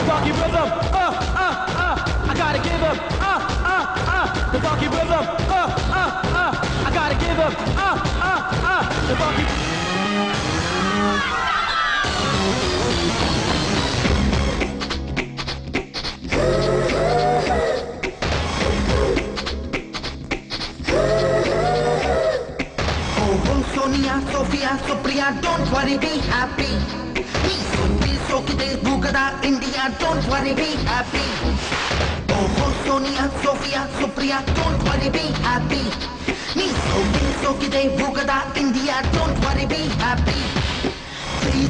funky rhythm, I gotta give him, the funky rhythm, I gotta give him, the funky. Oh, Sonia, Sophia, Supriya, don't worry, be happy. So today, Bugada, India, don't worry, be happy. Oh, Sonia, Sophia, Supriya, don't worry, be happy. So today, Bugada, India, don't worry, be happy.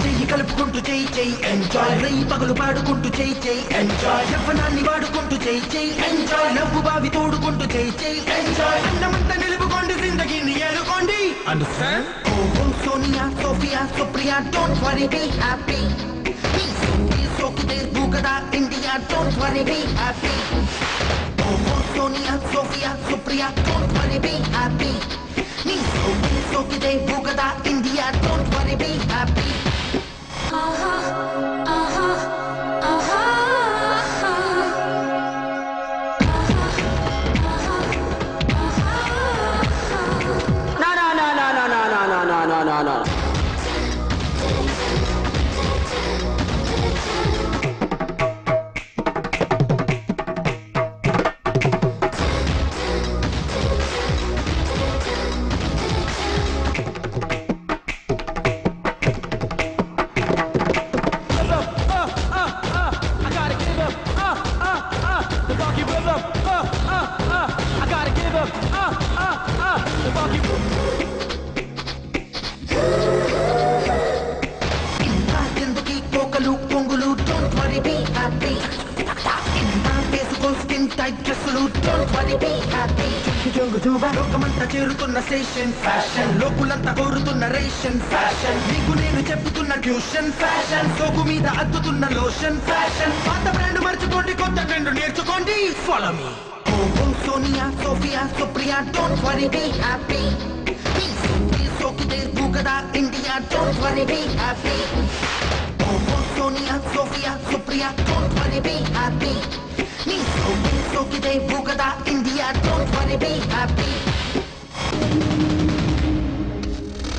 Jai kalupukuntu jai jai enjoy. Rai pagalu paadukuntu jai jai enjoy. Yavvananni vaadukuntu jai jai enjoy. Navvu baavi todukuntu jai jai enjoy. Annamanta nilupukondi zindagini elukondi. Understand? Oh, Sonia, Sophia, Supriya, don't worry, be happy. So today, Bugada, India, don't worry, be happy. Oh, Sonia, Sophia, Supriya, don't worry, be happy. So today, Bugada, India, don't worry, be happy. No. లోకమంతా చేరుతున్న station fashion లోకులంతా కోరుతున్న ration fashion నీకు నేను చెప్పుతున్న tuition fashion సోకు మీద అద్దుతున్న lotion fashion పాత brand మర్చిపోండి కొత్త ట్రెండ్ నేర్చుకోండి ఫాలో మీ ఓ Sonia Sophia Supriya don't worry be happy so today బుగడా India don't worry be happy ఓ Sonia Sophia Supriya don't worry be happy So today, Bugada, India, don't worry, be happy.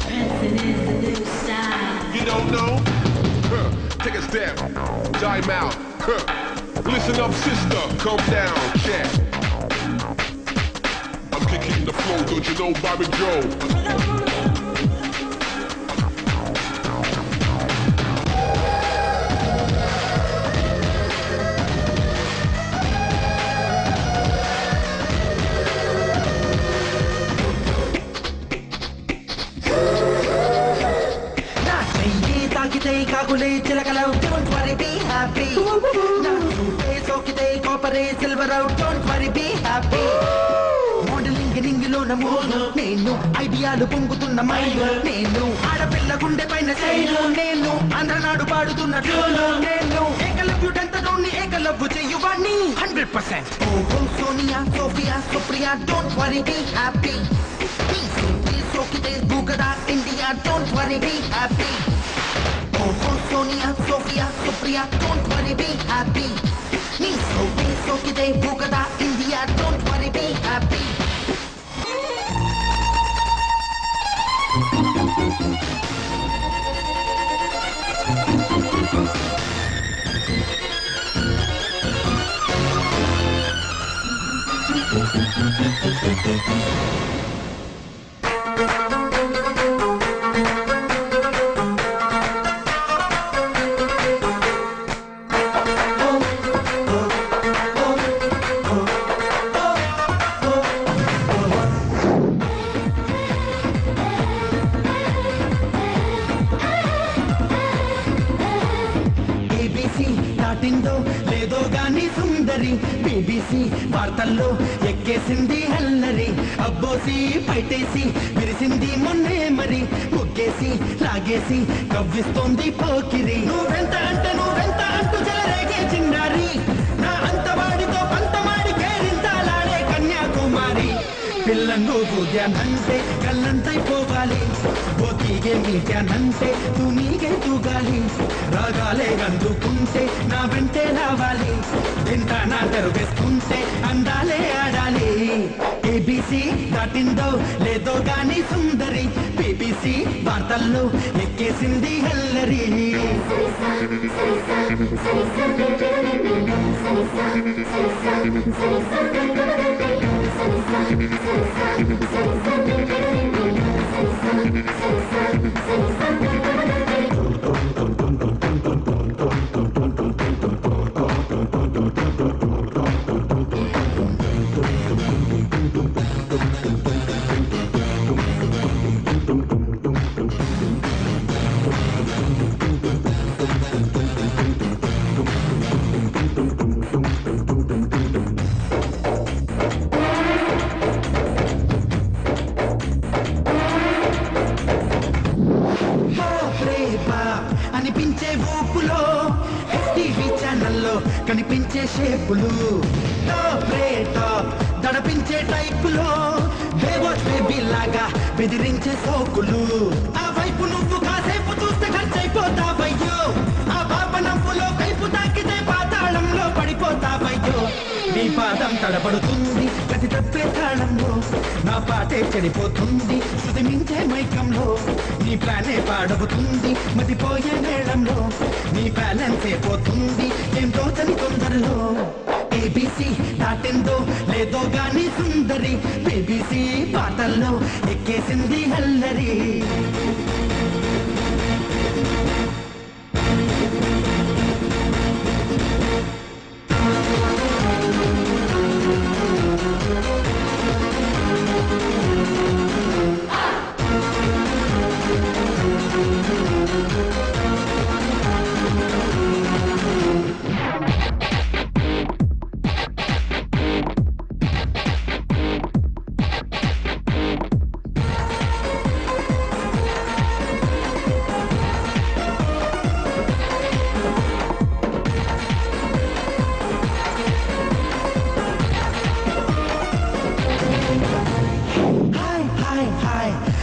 Dancing is the new style. You don't know? Take a step, time out. Listen up, sister, calm down, cat. I'm kicking the flow, don't you know, Bobby Joe? Kagule chilakalau, don't worry, be happy. Sokite copper silver out, don't worry, be happy. Modeling giningilo na mono, nenu idealu pongutunna maylo, nenu aadapilla gunde paina cheylo, nenu andranadu paadutunna tune, nenu ekalavyu dantadonni ekalavyu cheyyuvani 100%. Oh Sonia, Sophia, Supriya, don't worry, be happy. Sokite Bugada, India, don't worry, be happy. Oh, Sonia, Sophia, Supriya, don't worry, be happy. So today, Bugada, India, don't worry, be happy. BBC వార్తల్లో ఎక్కేసింది హల్లరి అబ్బోసి పైటేసి విరిసింది మొన్నే మరి ముగ్గేసి లాగేసి కవ్విస్తోంది పోకిరి నువ్వెంత అంటే నువ్వెంత అంటూ చెలరేగే చిన్నారి నా అంతవాడితో పంతమాడి కేరింతాలాడే కన్యాకుమారి నువ్వు ధ్యానంటే కళ్ళంతైపోవాలి పోతీగే మీ ధ్యానంటే తూనీగే తూగాలి రాగాలే అందుకుంటే నా వెంటే రావాలి తింటా నా తెరుగేసుకుంటే అందాలే ఆడాలి ఏబీసీ దాటిందో లేదో గాని సుందరి బీబీసీ వార్తల్లో ఎక్కేసింది హల్లరి అనిపించే ఊపులో టీవీ ఛానల్లో కనిపించే షేపులు దడపించే టైపులో బేబీ లాగా బెదిరించే సోకులు ఆ వైపు నువ్వు కాసేపు చూస్తే ఖర్చయిపోతావయ్యో ఆ పాప నవ్వులో కైపు తాకితే పాతాళంలో పడిపోతావయ్యో నీ పాదం తడబడుతుంది ప్రతి తప్పే తాళంలో నా పాటే చెడిపోతుంది శృతి మించే మైకంలో నీ ప్లానే పాడవుతుంది మతిపోయే మేళంలో నీ బ్యాలెన్సే పోతుంది ఏం తోచని తొందరలో ఏబీసీ దాటిందో లేదో గాని సుందరి బీబీసీ పాటల్లో ఎక్కేసింది హల్లరి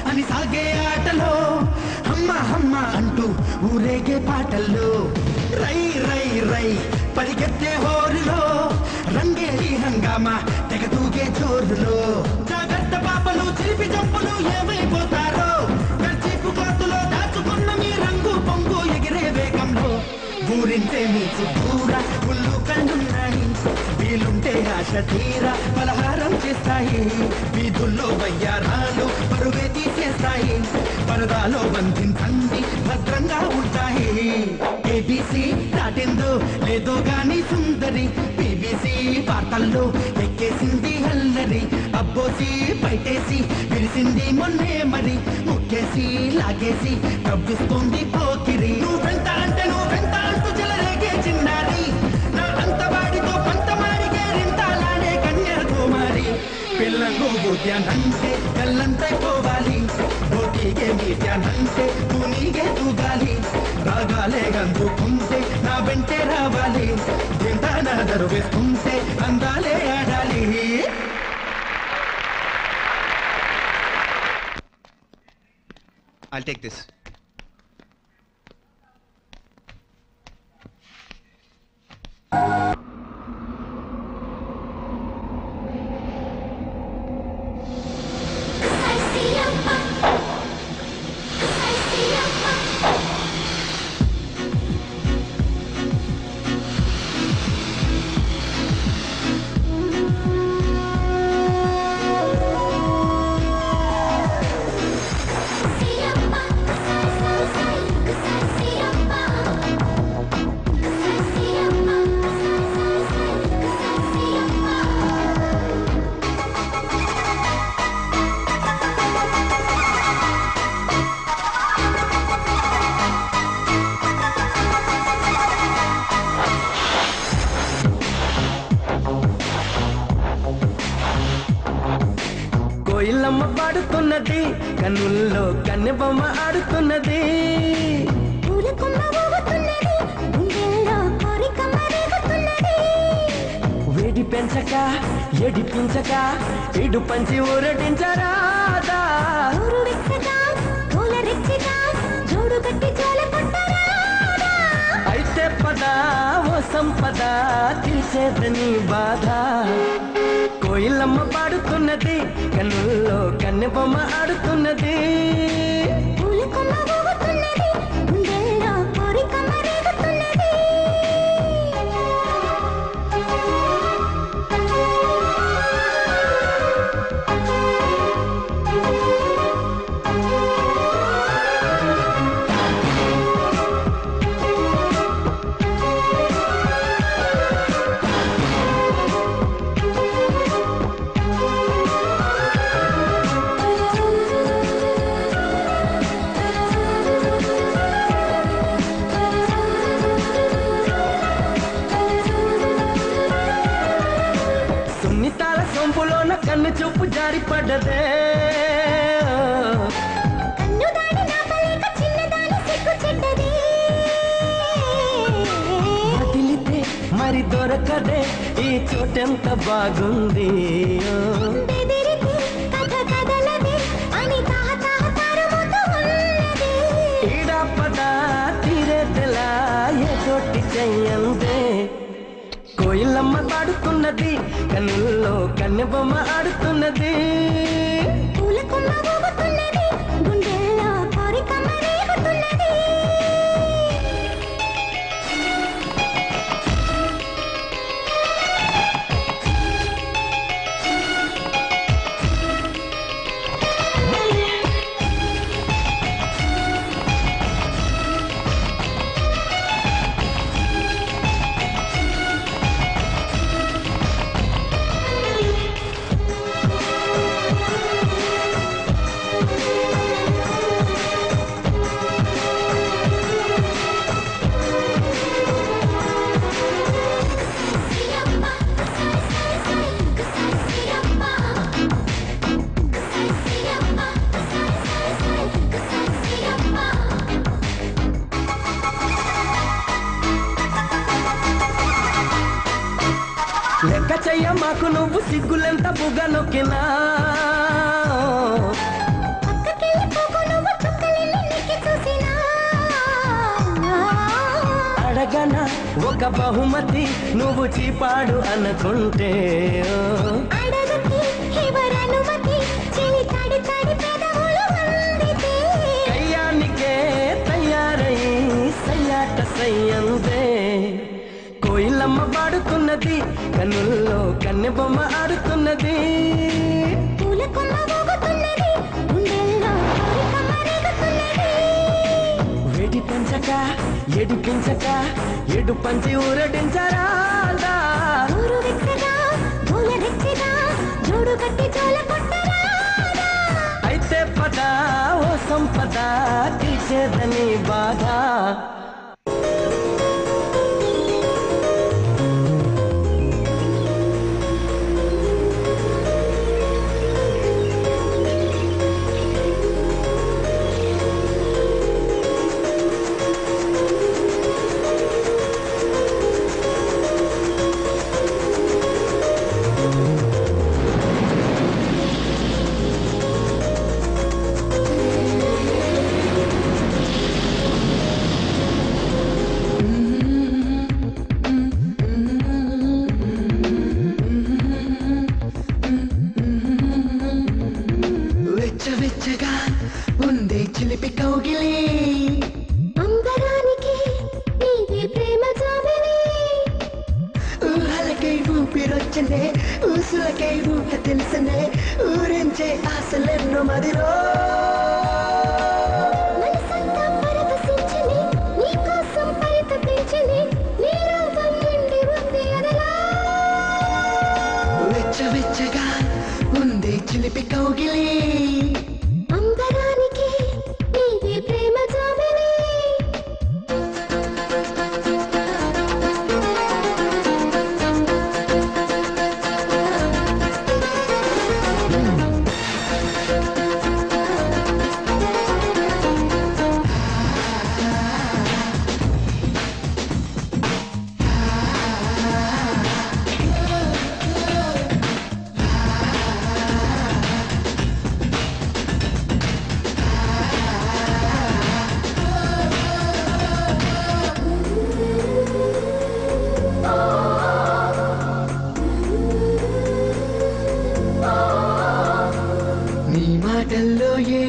అని సాగే ఆటలో హమ్మ హమ్మ అంటూ ఊరేగే పాటల్లో రై రై రై పరిగెత్తే హోరులో రంగేలి హంగామా తెగ తూగే జోరులో జాగ్రత్త పాపలు చిలిపి చంపులు ఏమైపోతారో కర్చీపు కాతులో దాచుకున్న మీ రంగు పొంగు ఎగిరే వేగంలో ఊరించే మీ చుట్టూరా ముళ్ళు కళ్ళున్నాయి వీలుంటే ఆశ తీరా పలహారం చేస్తాయి వీధుల్లో వయ్యారాలు పరువే తీసేస్తాయి పరదాలో బంధించండి భద్రంగా ఉంటాయి ఏబీసీ దాటిందో లేదో గాని సుందరి బీబీసీ వార్తల్లో ఎక్కేసింది హల్లరి అబ్బోసి బయటేసి విరిసింది మొన్నే మరి ముక్కేసి లాగేసి కవ్విస్తోంది పోకిరి నువ్వెంత అంటే నువ్వెంత అంటూ చెలరేగే చిన్నారి నా అంత వాడితో పంతమారిగే రింతాలానే కన్యాకుమారి పిల్లంగు ధ్యానంటే కళ్ళంతైపోవాలి పోటీగే మీ ధ్యానంటే తూనీగే తూగాలి రాగాలే గందుకుంటే నా వెంటే రావాలి తింటా నా దరు వేసుకుంటే అందాలే ఆడాలి I'll take this. కోయిలమ్మ పాడుతున్నది కన్నుల్లో కన్నెబొమ్మ ఆడుతున్నది వేడి పెంచక ఎడిపించక ఇడు పంచి ఊరటించరాదా అయితే పదా ఓ సంపద తీసేదని బాధ కోయిలమ్మ పాడుతున్నది కన్నుల్లో కన్నె బొమ్మ ఆడుతున్నది కన్ను చూపు జారి పడ్డదే వదిలితే మరి దొరకదే ఈ చోటెంత బాగుంది ఈడా పదా తీరేదెలా ఏ చోటి చెయ్యందే కోయిలమ్మ పాడుతున్నది కన్నుల్లో కన్నె బొమ్మ ఆడుతున్నది లెక్క చెయ్య మాకు నువ్వు సిగ్గులెంత బుగ్గ నొక్కినా అడగన ఒక బహుమతి నువ్వు చీపాడు అనుకుంటే కయ్యానికే తయారై సయ్యాట సయ్యందే కోయిలమ్మ పాడుతున్నది కన్నుల్లో కన్నె బొమ్మ ఆడుతున్నది వేడి పెంచక ఎడిపించక ఎడు పంచి ఊరటించరాదా అయితే పదా ఓ సంపద తీసేదని బాధ వెచ్చగా ఉందే చిలిపి కౌగిలి అంబరానికి నీది ప్రేమ జాబిలి ఊహలకై ఊపిరొచ్చనే ఊసులకై ఊహ తెలుసనే ఊరించే ఆశలెన్నో మదిలో వెచ్చగా ఉందే చిలిపి కౌగిలి అంబరానికి నీది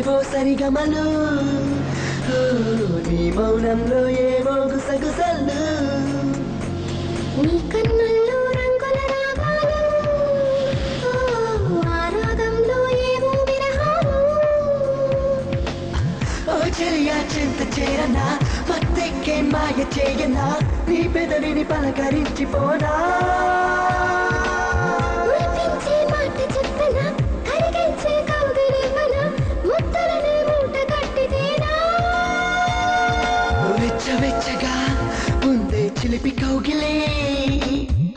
ఏవో సరిగమలు నీ మౌనంలో ఏవో గుసగుసలు నీ కన్నుల్లో రంగుల రాగాలు ఆ రాగంలో ఏవో విరహాలు ఓ చెలియా చింత చేరనా మత్తెక్కే మాయ చేయనా నీ పెదవిని పలకరించిపోనా మురిపించే మాట చెప్పనా కరిగించే కౌగిలివనా ముద్దలనే మూట కట్టితేనా వెచ్చగా ఉందే చిలిపి కౌగిలే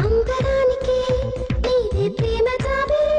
అంతరానికి నీదే ప్రేమ జాబిలే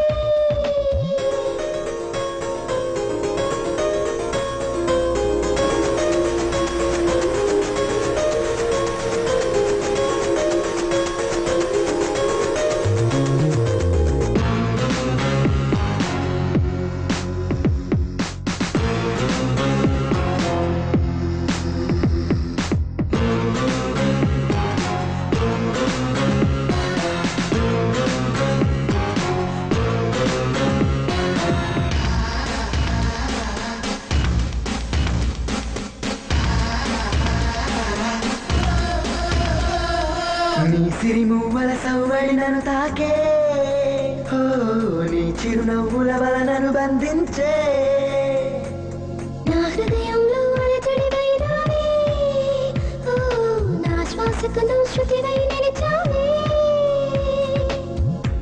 నీ సిరిమువ్వల సవ్వడి నన్ను తాకే ఓ నీ చిరునవ్వుల వల నన్ను బంధించే నా హృదయంలో అలజడివైనావే ఓ నా శ్వాసకు నువ్వు శృతివై నిలిచావే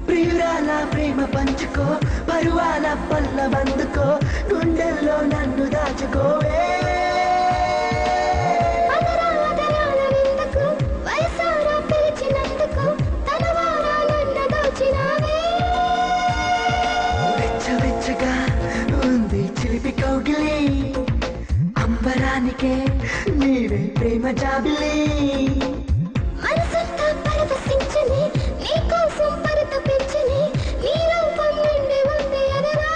ప్రియురాల ప్రేమ పంచుకో పరువాల పల్ల బందుకో గుండెల్లో నన్ను దాచుకోవే అదరాల దరాల విందుకు వయసారా పిలిచినందుకు తనవారా నన్ను దోచినావే వెచ్చగా ఉంది చిలిపి కౌగిలి అంబరానికే నీవే ప్రేమ జాబిలి మనసంతా పరవశించని నీ కోసం పరితపించని నీ రూపం నిండి ఉంది అదరా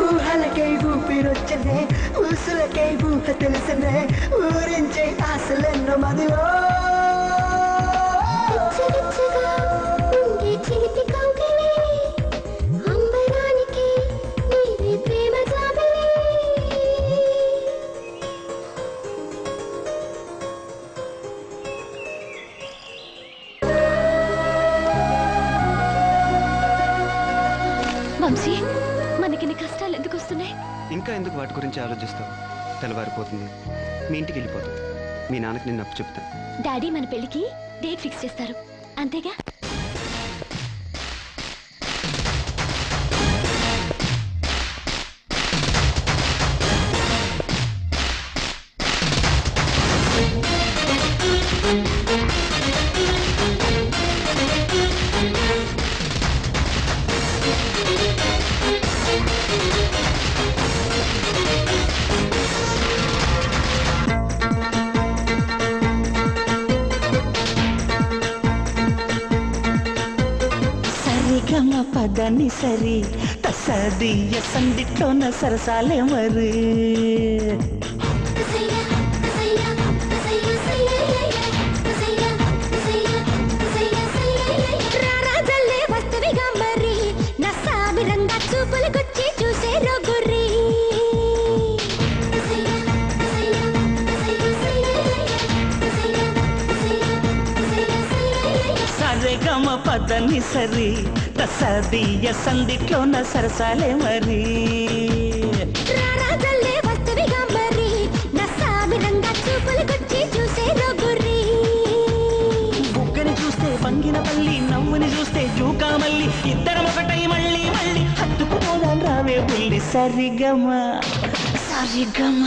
ఊహలకై ఊపిరొచ్చనే ఊసులకై ఊహ తెలుసనే ఊరించే ఆశలెన్నో మదివో వెచ్చగా ఉండే చిలిపి కౌగిలి అంబరానికి నీవే ప్రేమ జాబిలి వంశీ మనకిన్ని కష్టాలు ఎందుకు వస్తున్నాయి? ఇంకా ఎందుకు వాటి గురించి ఆలోచిస్తావు? తెల్లవారిపోతుంది, మీ ఇంటికి వెళ్ళిపోతావు. మీ నాన్నకి నేను అప్పు చెప్తాను. డాడీ మన పెళ్లికి డేట్ ఫిక్స్ చేస్తారు, అంతేగా? సరిగమ పదని సరి తసదియ సందిట్లోన సరసాలే మరి రారాజల్లే వస్తువిగా మరి నా సామిరంగా చూపులు గుచ్చి చూసే రొగురి సరిగమ పదని సరి తసదియ సందిట్లోన సరసాలే మరి రారాజల్లే వస్తువిగా మరి నా సామిరంగా చూపులు గుచ్చి చూసే రొగురి బుగ్గని చూస్తే పంగిన పల్లి నవ్వుని చూస్తే జూకా మల్లి ఇద్దరం ఒకటై మళ్ళీ మళ్ళీ హత్తుకుపోదాం రావే బుల్లి సరిగమ సరిగమ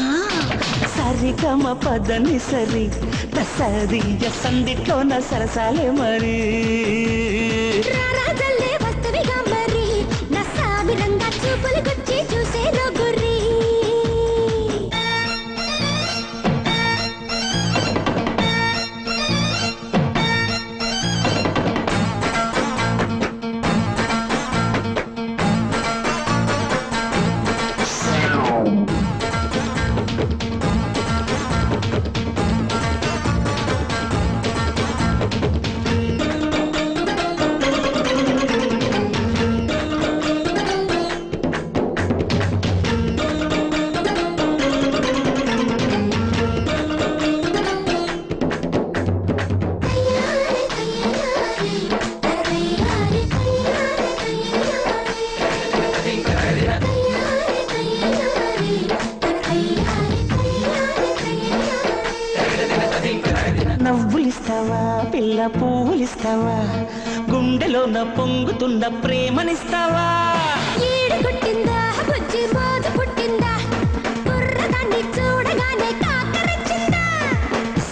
సరిగమ పదని సరి తసదియ సందిట్లోన సరసాలే మరి రారాజల్లే వస్తువిగా మరి నా సామిరంగా చూపులు గుచ్చి చూసే రొగురి మల్లెల పూలిస్తావా, గుండెలోన పొంగుతున్న ప్రేమనిస్తావా? ఏడు కొట్టిందా బుజ్జి మోజు పుట్టిందా, బుర్రదాన్ని చూడగానే కాకరచ్చిందా.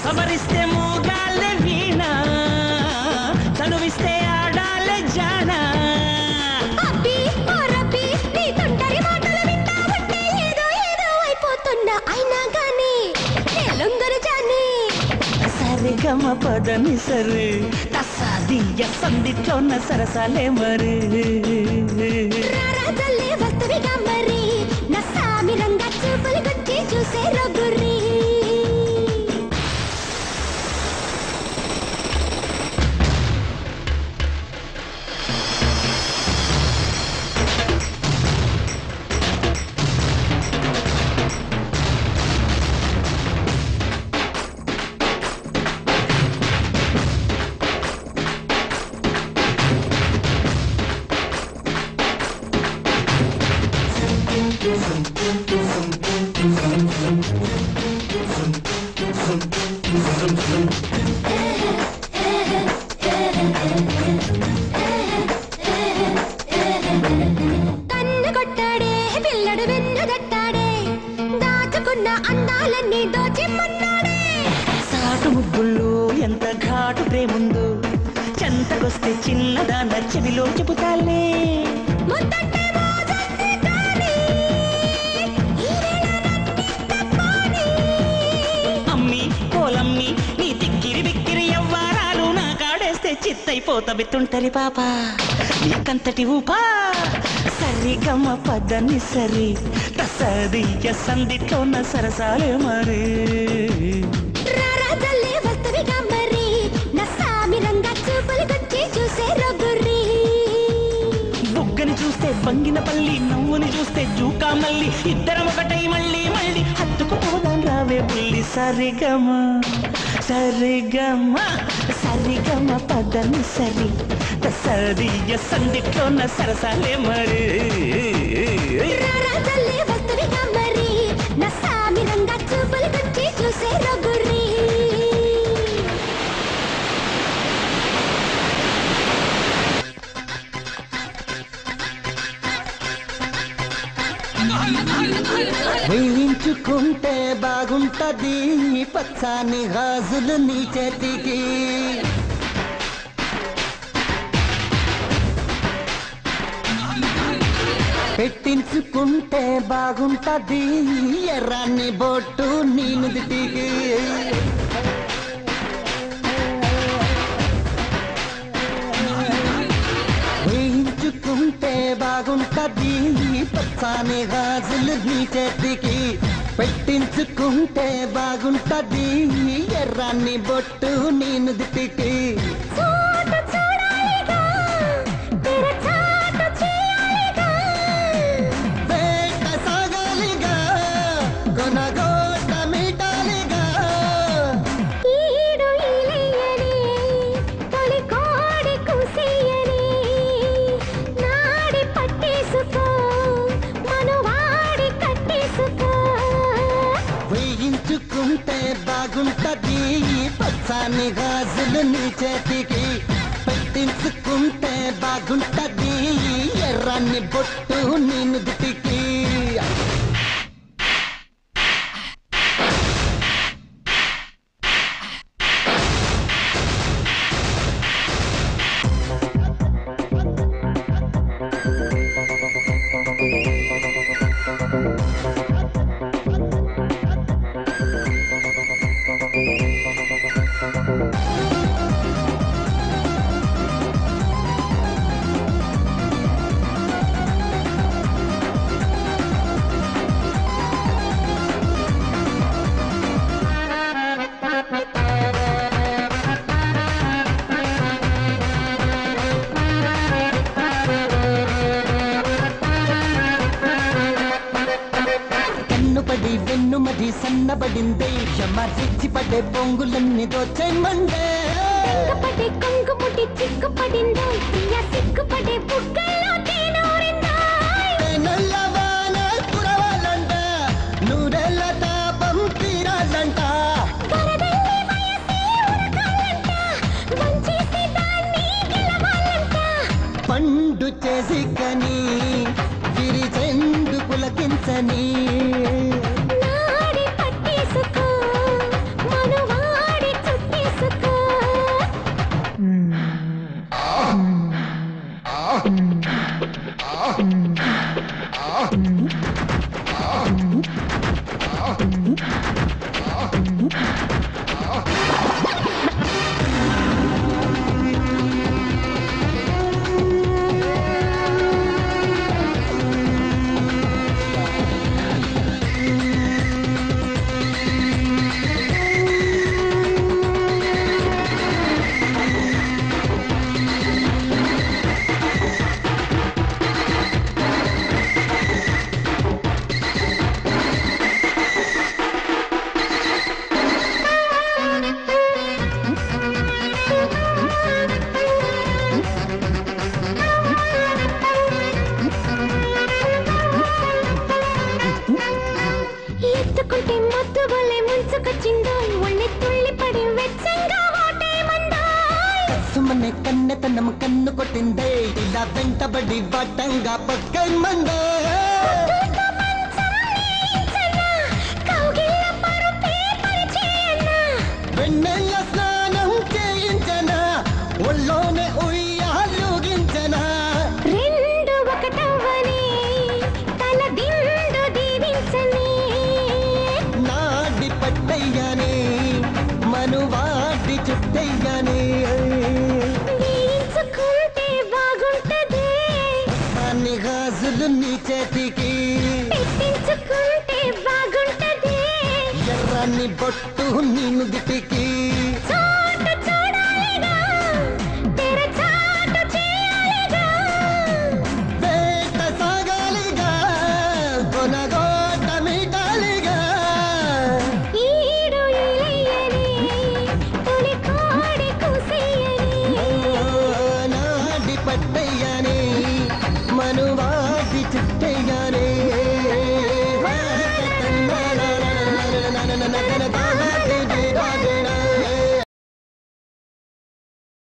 సవరిస్తే మోగాలే వీణ, చనువిస్తే ఆడాలే జానా. అబ్బి ఓ రబ్బి నీ తొందరి మాటలు వింటా ఉంటే ఏదో ఏదో అయిపోతున్నా, అయినా గానీ లొంగరు జాని. సరిగమ పదని సరే తసాదియ సందిట్లోన సరసాలే మరి. రారాజల్లే వస్తువిగా మరి, నా సామి రంగా చూపులు గుచ్చి చూసే రొగురి. కన్ను కొట్టాడే పిల్లడు వెన్ను దట్టాడే, దాచుకున్న అందాలన్నీ దోచిమ్మన్నాడే. సాటు ముగ్గుల్లో ఎంత ఘాటు ప్రేముందో, చెంతకొస్తే చిన్నదాన చెవిలో చెబుతాలే. ముద్దంటే మోజంది కానీ, ఈ వేళ నన్నింత పాని. అమ్మి కోలమ్మి నీ తిక్కిరి బిక్కిరి ఎవ్వారాలు నా కాడేస్తే చిత్తైపోతవి తుంటరి పాప నీకంతటి ఊపా. సరిగమ పదని సరి తసదియ సందిట్లోన సరసాలే మరి. రారాజల్లే వస్తువిగా మరి, నా సామి రంగా చూపులు గుచ్చి చూసే రొగురి. బుగ్గని చూస్తే బంగిన పల్లి, నవ్వుని చూస్తే జూకా మల్లి, ఇద్దరం ఒకటై మళ్ళీ మళ్ళీ హత్తుకుపోదాం రావే పుల్లి. సరిగమ సరిగమ సరిగమ పదని సరి తసదియ సందిట్లోన సరసాలే మరి. రారాజల్లే వస్తువిగా మరి, నా సామి రంగా చూపులు గుచ్చి చూసే రొగురి. వేయించుకుంటే బాగుంటది పచ్చాని గాజులు నీ చేతికి. పెట్టించుకుంటే బాగుంటది ఎర్రాన్ని బొట్టు నీ నుదిటికి. వేయించుకుంటే బాగుంటది పచ్చాని గాజులు నీ చేతికి. పెట్టించుకుంటే బాగుంటది ఎర్రాన్ని బొట్టు నీ నుదిటికి. చూడు చూడాలిగా, తెరచాటు చేయాలిగా. వేట సాగాలిగా, కొనగోట మీటాలిగా. ఈడు ఇలియని, తొలి కోడి కూసేయని, నాడి పట్టేసుకో, మనువాడి కట్టేసుకో. వేయించుకుంటే బాగుంటది పచ్చాని గాజులు నీ చేతికి. పెట్టించుకుంటే బాగుంటది ఎర్రాన్ని బొట్టు నీ నుదిటికి. కన్నుపడి వెన్నుమది సన్నబడిందే, యమరిచి పడే పొంగులన్నీ దోచేయమండే. సిగ్గుపడి కొంగుముడి చిక్కుపడిందో, ప్రియ సిగ్గుపడే బుగ్గల్లో తేనూరిందో. నల్లవాన కురవాలంట, నూరెళ్ళ తాపం తీరాలంట. వరదల్లి వయసే ఉరకాలంట, వంచ పట్టయ్యని నాడి పట్టేసుకో మనువాడి చుట్టేసుకో ఎత్తుకుంటే మత్తు వల్లే ముంచుకొచ్చిందో ఒళ్ళి తుళ్ళి పడి వెచ్చంగా ఓటేమందో సుమనే కన్నెతనం కన్ను కొట్టిందే ఇలా వెంటబడి వడ్డంగా పక్కై మందే వెన్నెల స్నానం చేయించనా ఒళ్ళోనే ఉయ్యాలుగించనా రెండు ఒకటవ్వని తల దిండు దీవించని నాడి పట్టయ్యని మనువాడి చుట్టయ్యని దీయించుకుంటే బాగుంటది అన్ని గాజులు నీ చేతికి పెట్టించుకుంటే బాగుంటది ఎర్రని బొట్టు నీ నుదిటికి